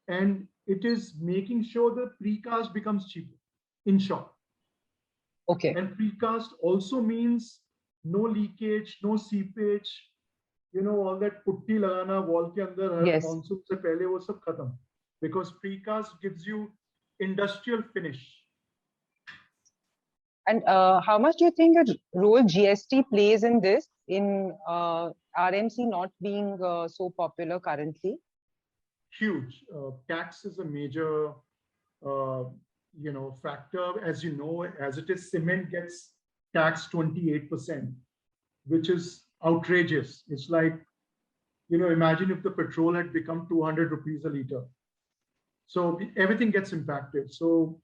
and it is making sure that precast becomes cheaper, in short. Okay. And precast also means no leakage, no seepage, you know, all that putti lagana wall ke andar har monsoon se pehle wo sab khatam. Because precast gives you industrial finish. And how much do you think a role GST plays in this, in RMC not being so popular currently? Huge. Tax is a major, you know, factor. As you know, as it is, cement gets taxed 28%, which is outrageous. It's like, you know, imagine if the petrol had become 200 rupees a liter. So everything gets impacted. So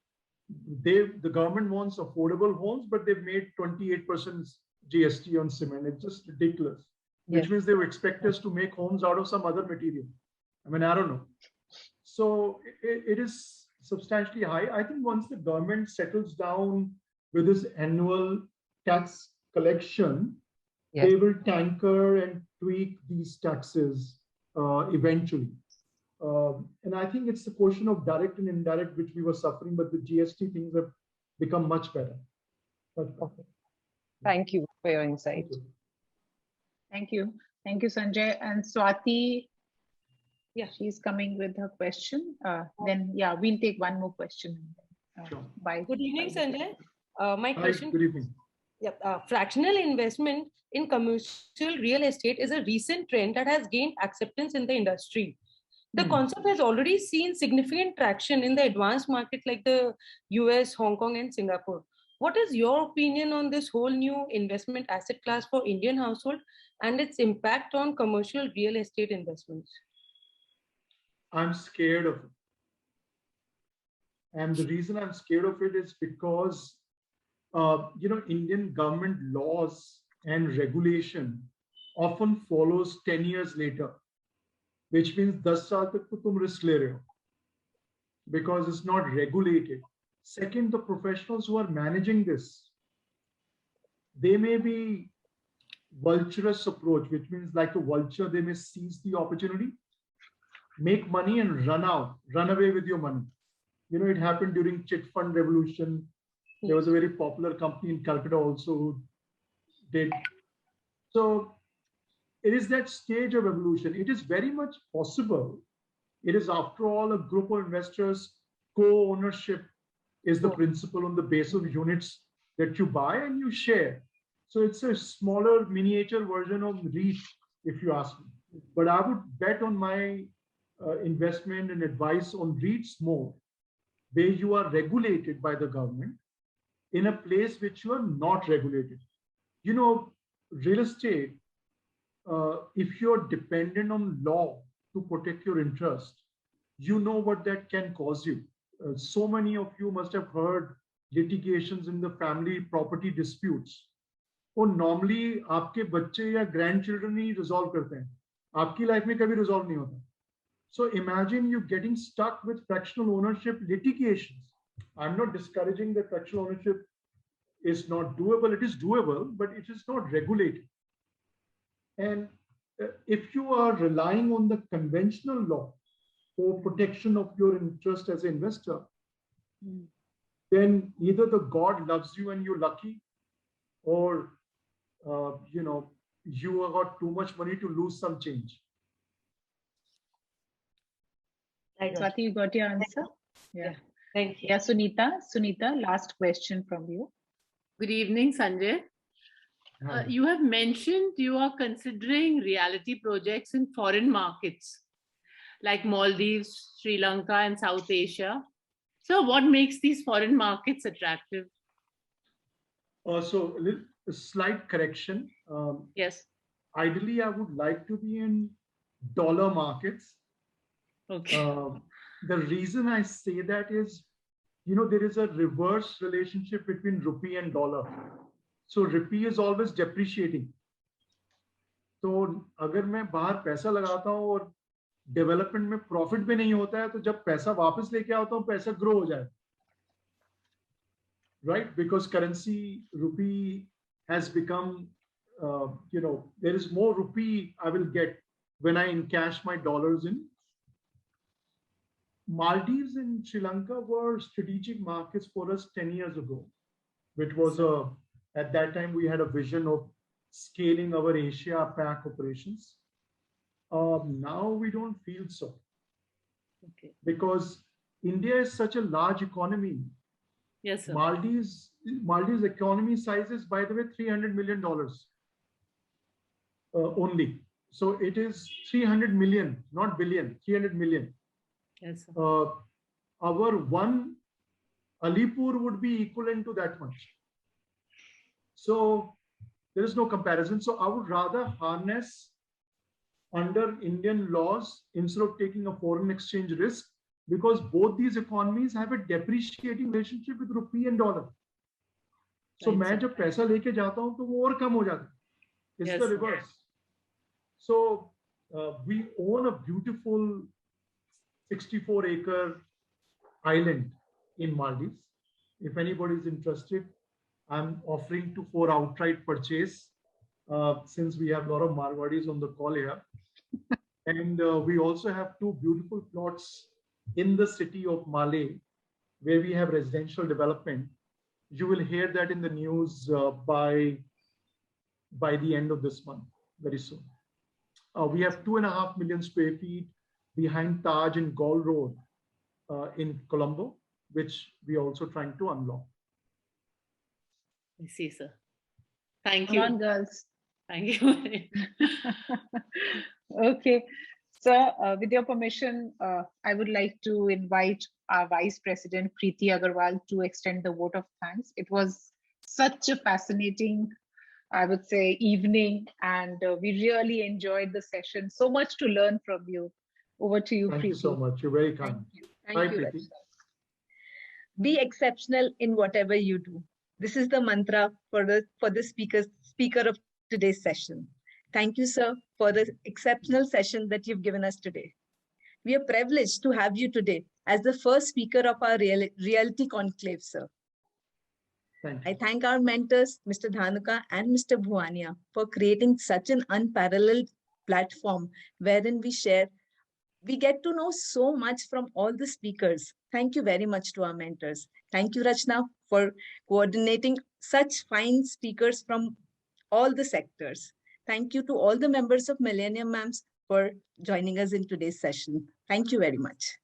the government wants affordable homes, but they've made 28% GST on cement. It's just ridiculous, which means they would expect us to make homes out of some other material. I mean, I don't know. So it is substantially high. I think once the government settles down with this annual tax collection, they will tanker and tweak these taxes eventually. And I think it's the question of direct and indirect, which we were suffering, but the GST things have become much better. Okay. Thank you for your insight. Thank you. Thank you, Sanjay. And Swati, she's coming with her question. Then, we'll take one more question. Sure. Good evening, Sanjay. My question. Good evening. Fractional investment in commercial real estate is a recent trend that has gained acceptance in the industry. The concept has already seen significant traction in the advanced markets like the US, Hong Kong, and Singapore. What is your opinion on this whole new investment asset class for Indian household and its impact on commercial real estate investments? I'm scared of it. And the reason I'm scared of it is because, you know, Indian government laws and regulation often follows 10 years later, which means 10 saal tak to tum risk le rahe ho, because it's not regulated. Second, the professionals who are managing this, they may be vulturous approach, which means like a vulture, they may seize the opportunity, make money and run away with your money. You know, it happened during chit fund revolution. There was a very popular company in Calcutta also who did. So it is that stage of evolution. It is very much possible. It is, after all, a group of investors. Co-ownership is the principle on the base of units that you buy and you share. So it's a smaller miniature version of REIT, if you ask me. But I would bet on my investment and advice on REITs more, where you are regulated by the government in a place which you are not regulated. You know, real estate, if you're dependent on law to protect your interest, you know what that can cause you. So many of you must have heard litigations in the family property disputes. और normally आपके बच्चे या grandchildren ही resolve करते हैं. आपकी life में कभी resolve नहीं होता. So imagine you getting stuck with fractional ownership litigations. I'm not discouraging that fractional ownership is not doable. It is doable, but it is not regulated. And if you are relying on the conventional law for protection of your interest as an investor, then either the God loves you and you're lucky, or you know, you have got too much money to lose some change. Swati, you got your answer? Yeah. Thank you. Yeah, Sunita, last question from you. Good evening, Sanjay. You have mentioned you are considering reality projects in foreign markets like Maldives, Sri Lanka, and South Asia. So, what makes these foreign markets attractive? So, a slight correction. Yes. Ideally, I would like to be in dollar markets. Okay. The reason I say that is, there is a reverse relationship between rupee and dollar. So rupee is always depreciating. तो अगर मैं बाहर पैसा लगाता हूँ और development में profit भी नहीं होता है, तो जब पैसा वापस लेके आता हूँ, पैसा ग्रो हो जाए. Right? Because currency rupee has become, there is more rupee I will get when I encash my dollars in. Maldives and Sri Lanka were strategic markets for us 10 years ago, which was at that time we had a vision of scaling our Asia Pac operations. Now we don't feel so. Okay. Because India is such a large economy. Yes, sir. Maldives economy size is, by the way, $300 million only. So it is 300 million, not billion, 300 million. Yes, sir. Our one Alipur would be equivalent to that much. So there is no comparison. So I would rather harness under Indian laws instead of taking a foreign exchange risk, because both these economies have a depreciating relationship with rupee and dollar. So मैं जब पैसा लेके जाता हूँ तो वो और कम हो जाता है. It's the reverse. So we own a beautiful 64-acre island in Maldives. If anybody is interested, I'm offering for outright purchase, since we have a lot of Marwadis on the call here. And we also have 2 beautiful plots in the city of Malé, where we have residential development. You will hear that in the news by the end of this month, very soon. We have 2.5 million square feet behind Taj and Gaul Road in Colombo, which we are also trying to unlock. I see, sir. Thank Come you. on, girls. Thank you. Okay. So, with your permission, I would like to invite our Vice President, Preeti Agarwal, to extend the vote of thanks. It was such a fascinating, I would say, evening, and we really enjoyed the session. So much to learn from you. Over to you, Preeti. Thank you so much. You're very kind. Thank you, Preeti. Be exceptional in whatever you do. This is the mantra for the speaker of today's session. Thank you, sir, for the exceptional session that you've given us today. We are privileged to have you today as the first speaker of our reality conclave, sir. Thank you. I thank our mentors, Mr. Dhanuka and Mr. Bhuwania, for creating such an unparalleled platform wherein we get to know so much from all the speakers. Thank you very much to our mentors. Thank you, Rachna, for coordinating such fine speakers from all the sectors. Thank you to all the members of Millennium MAMS for joining us in today's session. Thank you very much.